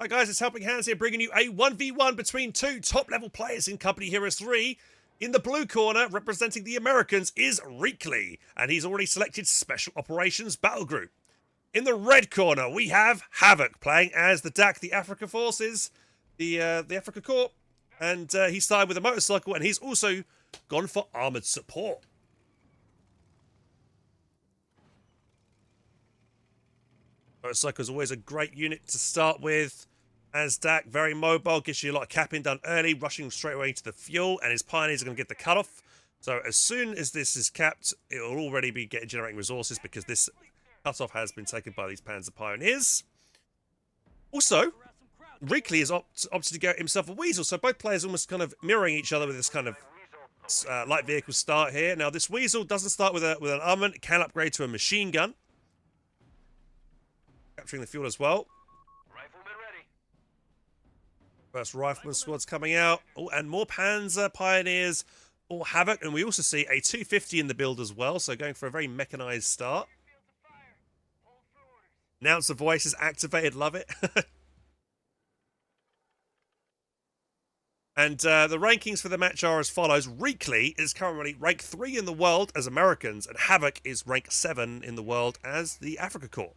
Hi guys, it's Helping Hands here, bringing you a 1v1 between two top-level players in Company Heroes 3. In the blue corner, representing the Americans, is Reakly, and he's already selected Special Operations Battle Group. In the red corner, we have Havoc, playing as the DAC, the Africa Forces, the Africa Corps, and he started with a motorcycle, and he's also gone for armoured support. Motorcycle is always a great unit to start with. As DAC, very mobile, gets you a lot of capping done early, rushing straight away to the fuel, and his pioneers are going to get the cutoff. So as soon as this is capped, it will already be generating resources because this cutoff has been taken by these Panzer pioneers. Also, Reakly has opted to get himself a Weasel, so both players almost kind of mirroring each other with this kind of light vehicle start here. Now this Weasel doesn't start with an armament, it can upgrade to a machine gun, capturing the fuel as well. First Rifleman squad's coming out. Oh, and more Panzer Pioneers for Havoc. And we also see a 250 in the build as well. So going for a very mechanized start. Announcer voice is activated. Love it. And the rankings for the match are as follows. Reakly is currently rank 3 in the world as Americans. And Havoc is rank 7 in the world as the Africa Corps.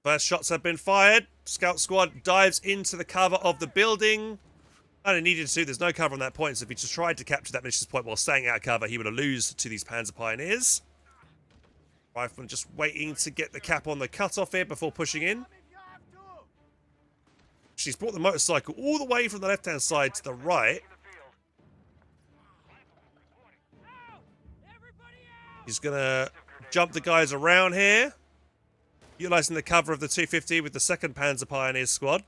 First shots have been fired. Scout squad dives into the cover of the building. And it needed to. There's no cover on that point, so if he just tried to capture that mission point while staying out of cover, he would have lose to these Panzer Pioneers. Rifleman just waiting to get the cap on the cutoff here before pushing in. She's brought the motorcycle all the way from the left-hand side to the right. He's going to jump the guys around here. Utilising the cover of the 250 with the 2nd Panzer Pioneer squad.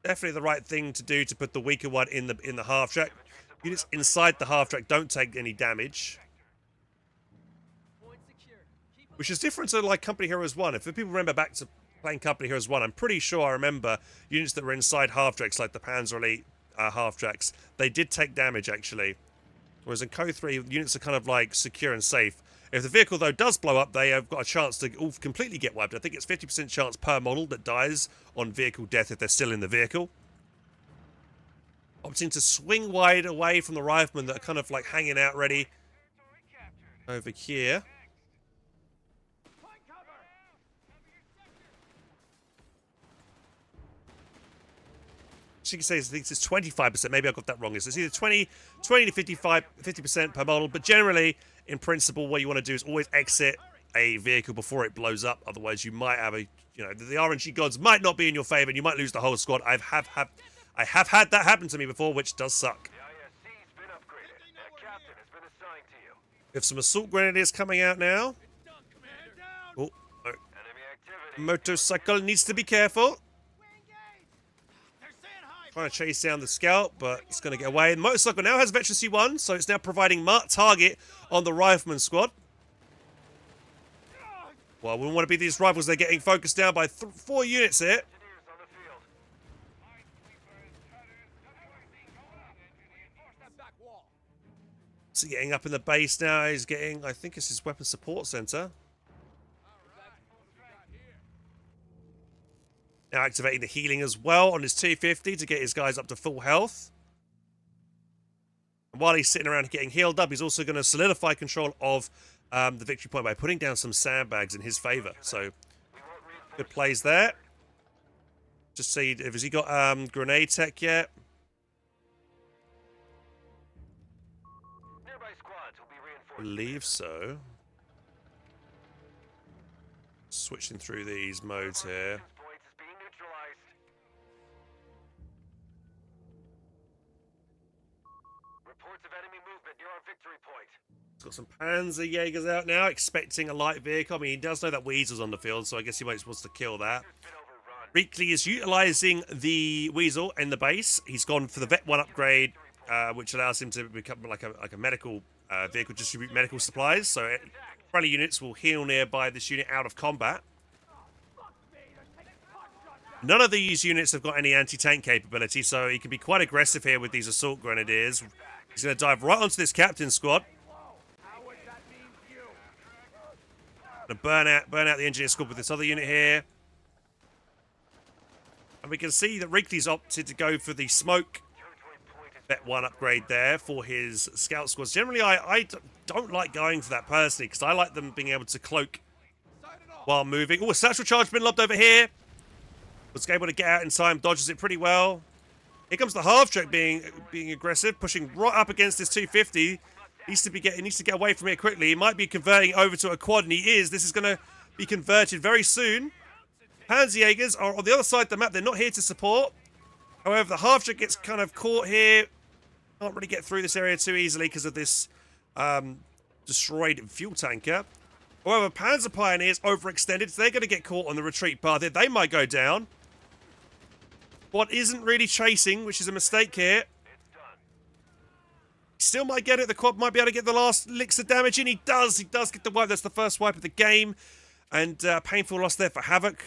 Definitely the right thing to do to put the weaker one in the half track. Units inside the half track don't take any damage. Which is different to like Company Heroes 1. If people remember back to playing Company Heroes 1, I'm pretty sure I remember units that were inside half tracks like the Panzer Elite half tracks. They did take damage actually. Whereas in Co 3, units are kind of like secure and safe. If the vehicle, though, does blow up, they have got a chance to all completely get wiped. I think it's 50% chance per model that dies on vehicle death if they're still in the vehicle. Opting to swing wide away from the riflemen that are kind of like hanging out ready over here. She can say I think it's 25%. Maybe I got that wrong. It's either 20 to 50% per model, but generally, in principle, what you want to do is always exit a vehicle before it blows up. Otherwise, you might have the RNG gods might not be in your favor, and you might lose the whole squad. I have had that happen to me before, which does suck. We have some assault grenadiers coming out now. Oh, motorcycle needs to be careful. Trying to chase down the scout, but it's going to get away. The motorcycle now has Veteran C1, so it's now providing marked target on the rifleman squad. Well, we want to be these rifles. They're getting focused down by 4 units here. So getting up in the base now. He's getting, I think it's his weapon support center. Now activating the healing as well on his 250 to get his guys up to full health. And while he's sitting around getting healed up, he's also going to solidify control of the victory point by putting down some sandbags in his favor. So, good plays there. Just see, has he got grenade tech yet? I believe so. Switching through these modes here. He's got some Panzer Jaegers out now, expecting a light vehicle. I mean, he does know that Weasel's on the field, so I guess he wants to kill that. Reakly is utilising the Weasel in the base. He's gone for the Vet 1 upgrade, which allows him to become like a medical vehicle, distribute medical supplies. So friendly units will heal nearby this unit out of combat. None of these units have got any anti-tank capability, so he can be quite aggressive here with these assault grenadiers. He's going to dive right onto this captain squad. To burn out the engineer squad with this other unit here. And we can see that Reakly's opted to go for the smoke Bet 1 upgrade there for his scout squads. Generally, I don't like going for that personally, because I like them being able to cloak while moving. Oh, a satchel charge been lobbed over here. Was able to get out in time, dodges it pretty well. Here comes the half-track being aggressive, pushing right up against this 250. He needs to get away from it quickly. He might be converting over to a quad, and he is. This is going to be converted very soon. Panzerjägers are on the other side of the map. They're not here to support. However, the half-track gets kind of caught here. Can't really get through this area too easily because of this destroyed fuel tanker. However, Panzer Pioneers overextended, so they're going to get caught on the retreat path here. They might go down. Quad isn't really chasing, which is a mistake here. Still might get it. The quad might be able to get the last licks of damage in. He does. He does get the wipe. That's the first wipe of the game. And painful loss there for Havoc.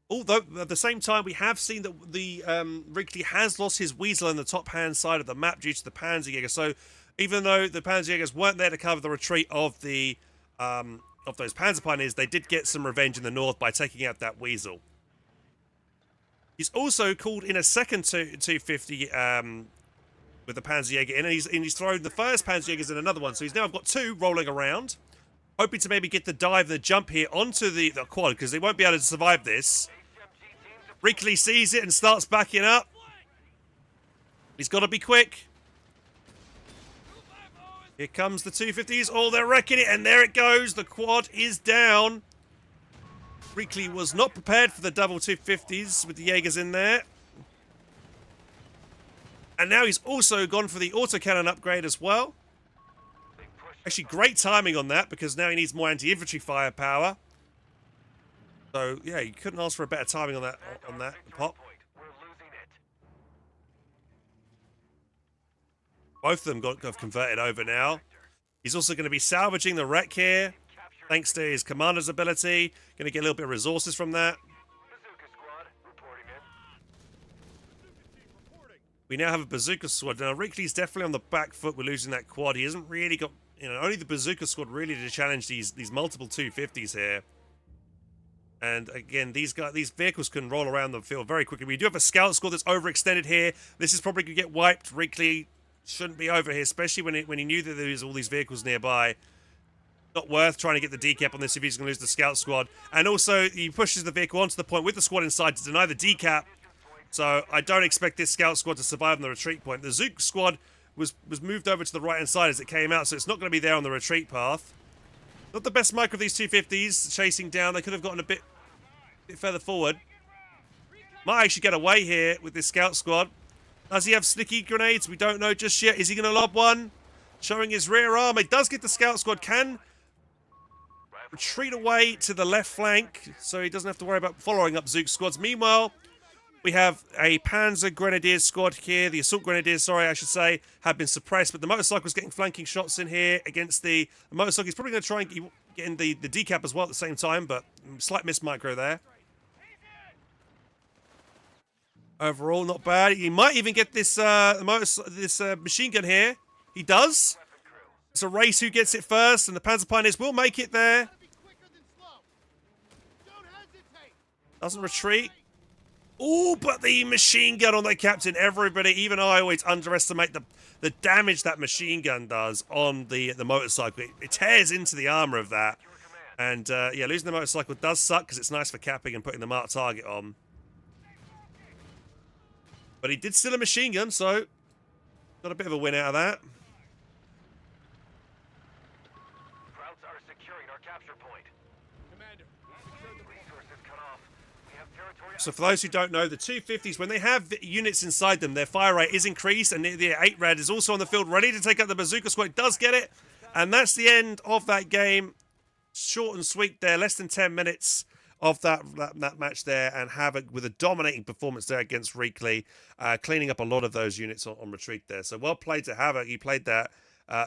Although, at the same time, we have seen that the Reakly has lost his Weasel in the top-hand side of the map due to the Panzerjäger. So, even though the Panzerjägers weren't there to cover the retreat of the of those Panzer Pioneers, they did get some revenge in the north by taking out that Weasel. He's also called in a second 250 with the Panzerjäger in, and he's thrown the first Panzerjägers in another one. So he's now got two rolling around, hoping to maybe get the dive, the jump here onto the quad, because they won't be able to survive this. Reakly sees it and starts backing up. He's got to be quick. Here comes the 250s. Oh, they're wrecking it, and there it goes. The quad is down. Reakly was not prepared for the double 250s with the Jaegers in there. And now he's also gone for the autocannon upgrade as well. Actually, great timing on that, because now he needs more anti-infantry firepower. So, yeah, you couldn't ask for a better timing on that pop. Both of them have converted over now. He's also going to be salvaging the wreck here, thanks to his commander's ability. Going to get a little bit of resources from that. We now have a bazooka squad. Now, Reakly's definitely on the back foot with losing that quad. He hasn't really got, only the bazooka squad really to challenge these multiple 250s here. And again, these vehicles can roll around the field very quickly. We do have a scout squad that's overextended here. This is probably going to get wiped. Reakly shouldn't be over here, especially when he knew that there was all these vehicles nearby. Not worth trying to get the decap on this if he's going to lose the scout squad. And also, he pushes the vehicle onto the point with the squad inside to deny the decap. So I don't expect this scout squad to survive on the retreat point. The Zook squad was moved over to the right-hand side as it came out, so it's not going to be there on the retreat path. Not the best micro of these 250s chasing down. They could have gotten a bit further forward. Might actually get away here with this scout squad. Does he have sticky grenades? We don't know just yet. Is he going to lob one? Showing his rear arm. It does get the scout squad. Can retreat away to the left flank, so he doesn't have to worry about following up Zook squads. Meanwhile, we have a Panzer Grenadier squad here. The Assault Grenadiers, sorry, I should say, have been suppressed, but the motorcycle's getting flanking shots in here against the motorcycle. He's probably going to try and get in the decap as well at the same time, but slight miss micro there. Overall, not bad. He might even get this machine gun here. He does. It's a race who gets it first, and the Panzer Pioneers will make it there. Doesn't retreat. Oh, but the machine gun on that captain. Everybody, even I, always underestimate the damage that machine gun does on the motorcycle. It tears into the armor of that. And, yeah, losing the motorcycle does suck because it's nice for capping and putting the marked target on. But he did steal a machine gun, so got a bit of a win out of that. Krauts are securing our capture point. Commander, resources cut off. We have territory. So for those who don't know, the 250s, when they have units inside them, their fire rate is increased, and the 8-Rad is also on the field, ready to take out the bazooka squad. It does get it, and that's the end of that game. Short and sweet there, less than 10 minutes of that match there, and Havoc with a dominating performance there against Reakly, cleaning up a lot of those units on retreat there. So well played to Havoc. He played that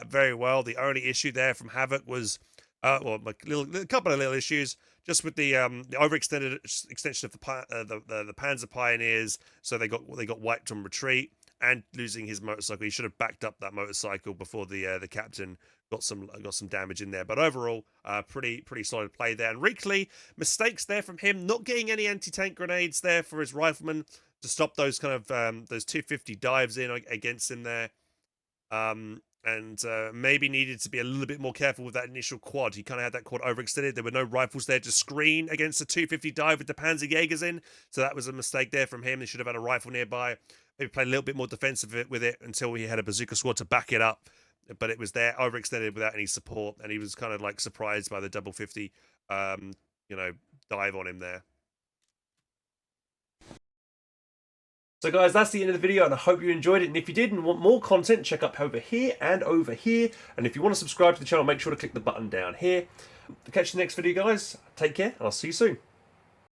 very well. The only issue there from Havoc was, well, a couple of little issues, just with the overextended extension of the Panzer Pioneers. So they got wiped on retreat, and losing his motorcycle. He should have backed up that motorcycle before the captain got some damage in there. But overall, pretty solid play there. And Reakly, mistakes there from him, not getting any anti-tank grenades there for his rifleman to stop those kind of those 250 dives in against him there. And maybe needed to be a little bit more careful with that initial quad. He kind of had that quad overextended. There were no rifles there to screen against the 250 dive with the Panzerjägers in. So that was a mistake there from him. They should have had a rifle nearby. Maybe play a little bit more defensive with it until he had a bazooka squad to back it up. But it was there overextended without any support. And he was kind of like surprised by the double 50, dive on him there. So guys, that's the end of the video, and I hope you enjoyed it. And if you did and want more content, check up over here and over here. And if you want to subscribe to the channel, make sure to click the button down here. To catch you in the next video, guys, take care, and I'll see you soon.